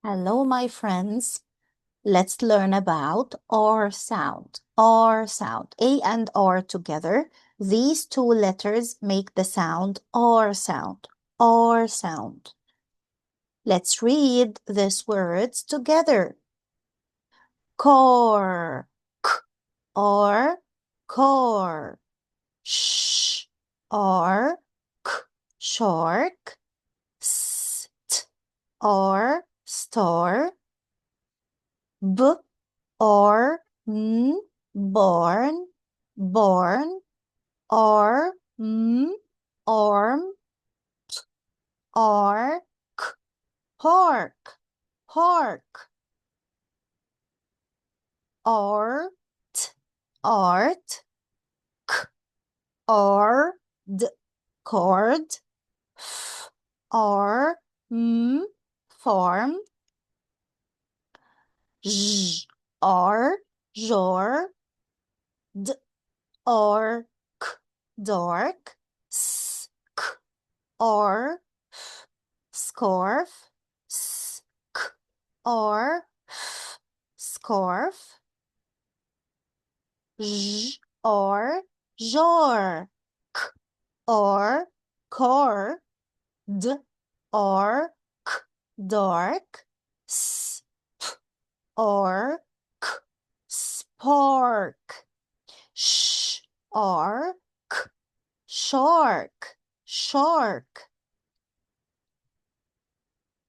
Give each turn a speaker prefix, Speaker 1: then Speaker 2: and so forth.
Speaker 1: Hello, my friends. Let's learn about R sound. R sound. A and R together. These two letters make the sound R sound. R sound. Let's read these words together. Core. K. Or core. Sh. Or k. Shark. St. Or store. B or n, born, born, or arm, or k, pork, pork, art, art, k, or cord, f, or farm, j, or jor, d, or k, dark, s, k, or f, scarf, s, k, or f, scarf, j, or jar, k, or car, d, or k, dark, s, p, or k, spark, sh, or k, shark, shark.